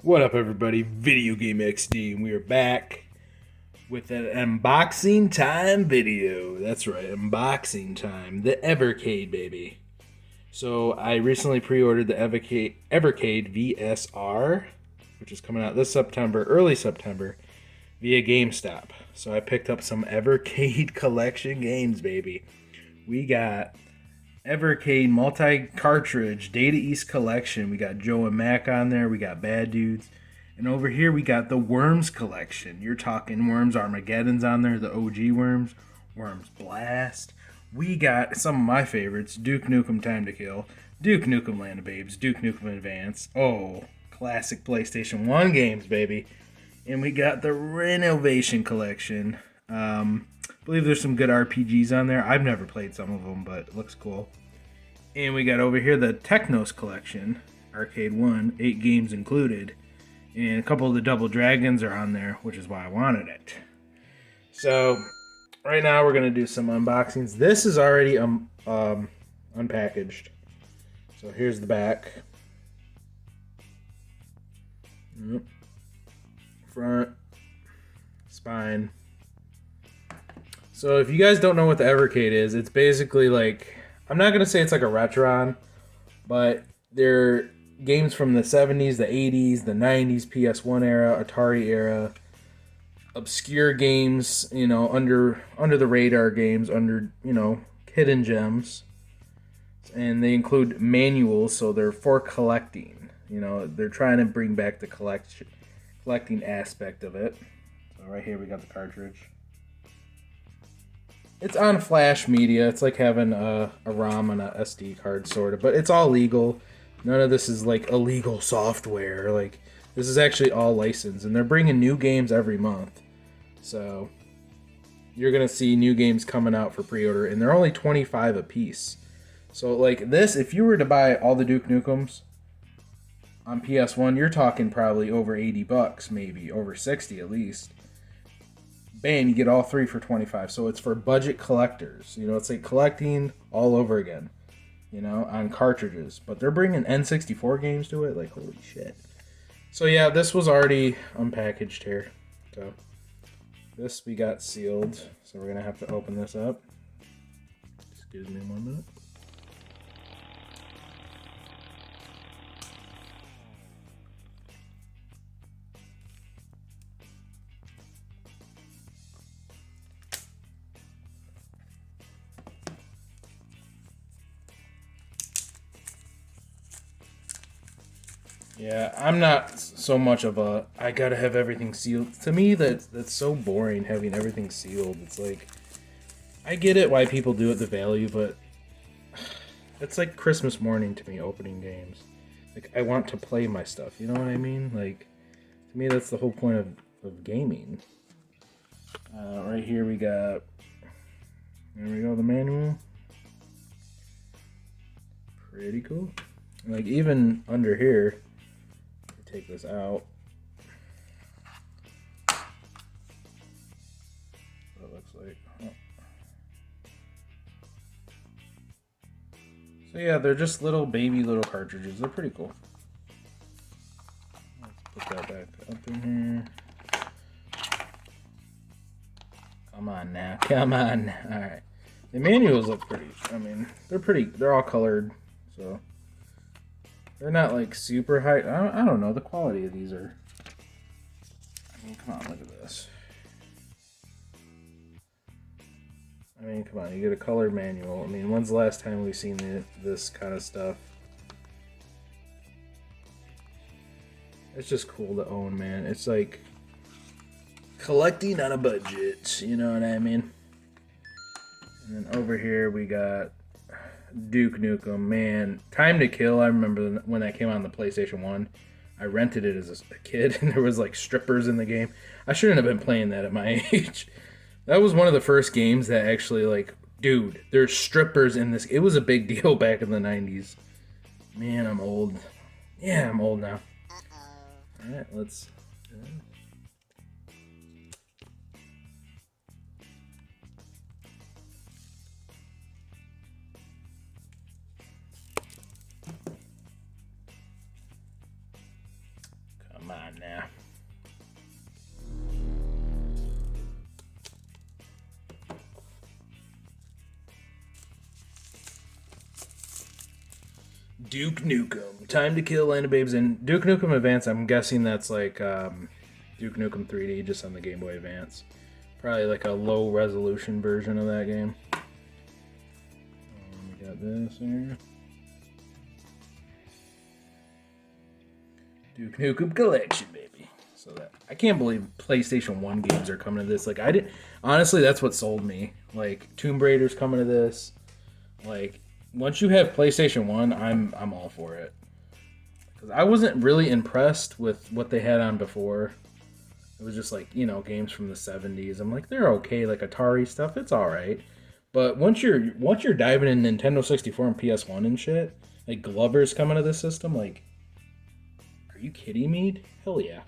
What up, everybody? Video Game XD, and we are back with an unboxing time video. That's right, unboxing time. The Evercade, baby. So I recently pre-ordered the Evercade VSR, which is coming out this September, early September, via GameStop. So I picked up some Evercade collection games, baby. We got Evercade multi-cartridge Data East collection. We got Joe and Mac on there. We got Bad Dudes. And over here we got the Worms collection. You're talking Worms Armageddon's on there, the OG Worms, Worms Blast. We got some of my favorites, Duke Nukem Time to Kill, Duke Nukem Land of Babes, Duke Nukem Advance. Oh, classic PlayStation 1 games, baby. And we got the Renovation collection. I believe there's some good RPGs on there. I've never played some of them, but it looks cool. And we got over here the Technos collection, Arcade 1, 8 games included. And a couple of the Double Dragons are on there, which is why I wanted it. So, right now we're going to do some unboxings. This is already unpackaged. So here's the back. Front. Spine. So if you guys don't know what the Evercade is, it's basically like, I'm not going to say it's like a Retron, but they're games from the 70s, the 80s, the 90s, PS1 era, Atari era, obscure games, you know, under the radar games, under, you know, hidden gems. And they include manuals, so they're for collecting. You know, they're trying to bring back the collecting aspect of it. So right here we got the cartridge. It's on flash media. It's like having a ROM and a SD card, sort of. But it's all legal. None of this is like illegal software. Like, this is actually all licensed. And they're bringing new games every month. So, you're going to see new games coming out for pre-order. And they're only $25 a piece. So, like, this, if you were to buy all the Duke Nukems on PS1, you're talking probably over $80, maybe. Over 60 at least. Bam, you get all 3 for $25. So it's for budget collectors. You know, it's like collecting all over again, you know, on cartridges. But they're bringing N64 games to it. Like, holy shit. So yeah, this was already unpackaged here. So this we got sealed. So we're going to have to open this up. Excuse me 1 minute. Yeah, I'm not so much of a, I gotta have everything sealed. To me, that's so boring, having everything sealed. It's like, I get it why people do it, the value, but it's like Christmas morning to me, opening games. Like, I want to play my stuff, you know what I mean? Like, to me, that's the whole point of gaming. Right here we got, there we go, the manual. Pretty cool. Like, even under here, take this out. What it looks like. Oh. So yeah, they're just little cartridges. They're pretty cool. Let's put that back up in here. Come on now. Come on. Alright. The manuals look pretty. I mean, they're all colored, so they're not like super high. I don't know. The quality of these are. I mean, come on, look at this. I mean, come on. You get a colored manual. I mean, when's the last time we've seen this kind of stuff? It's just cool to own, man. It's like collecting on a budget. You know what I mean? And then over here we got Duke Nukem, man. Time to Kill, I remember when that came out on the PlayStation 1. I rented it as a kid, and there was like strippers in the game. I shouldn't have been playing that at my age. That was one of the first games that actually, like, dude, there's strippers in this. It was a big deal back in the 90s. Man, I'm old. Yeah, I'm old now. Alright, let's... Duke Nukem. Time to Kill, Land of Babes, and Duke Nukem Advance. I'm guessing that's like Duke Nukem 3D just on the Game Boy Advance. Probably like a low resolution version of that game. We got this here. Duke Nukem Collection, baby. So that I can't believe PlayStation 1 games are coming to this. Like I didn't honestly, that's what sold me. Like Tomb Raider's coming to this. Like once you have PlayStation 1, I'm all for it. Cuz I wasn't really impressed with what they had on before. It was just like, you know, games from the 70s. I'm like, they're okay, like Atari stuff, it's all right. But once you're diving in Nintendo 64 and PS1 and shit, like Glover's coming to this system, like are you kidding me? Hell yeah.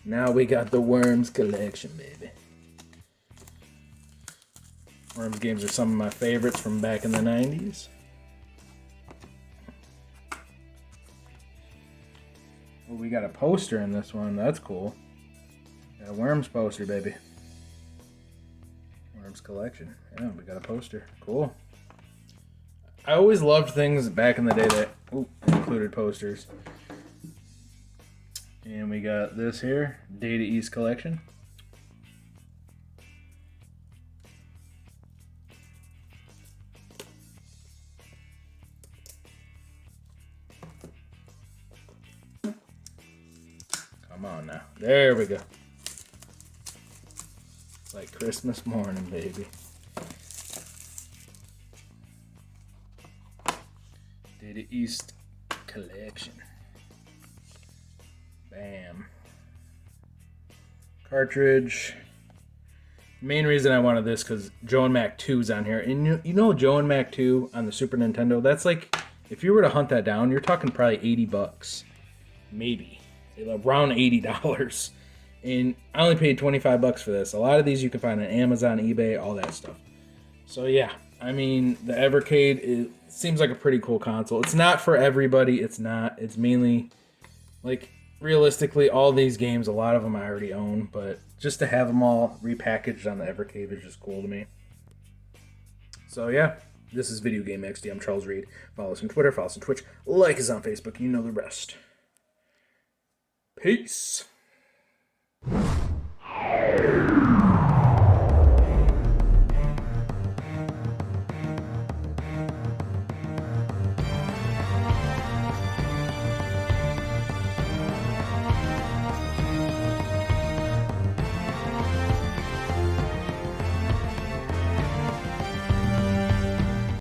Now we got the Worms collection, baby. Worms games are some of my favorites from back in the 90s. Oh, we got a poster in this one. That's cool. Got a Worms poster, baby. Worms collection. Yeah, we got a poster. Cool. I always loved things back in the day that included posters. And we got this here, Data East collection. Come on now. There we go. It's like Christmas morning, baby. Data East collection. Bam. Cartridge. Main reason I wanted this because Joe and Mac 2's on here. And you know Joe and Mac 2 on the Super Nintendo? That's like, if you were to hunt that down, you're talking probably $80. Maybe. Around $80. And I only paid $25 for this. A lot of these you can find on Amazon, eBay, all that stuff. So yeah, I mean, the Evercade seems like a pretty cool console. It's not for everybody. It's not. It's mainly, like, realistically, all these games, a lot of them I already own. But just to have them all repackaged on the Evercade is just cool to me. So yeah, this is Video Game XD. I'm Charles Reed. Follow us on Twitter, follow us on Twitch, like us on Facebook. You know the rest. Peace.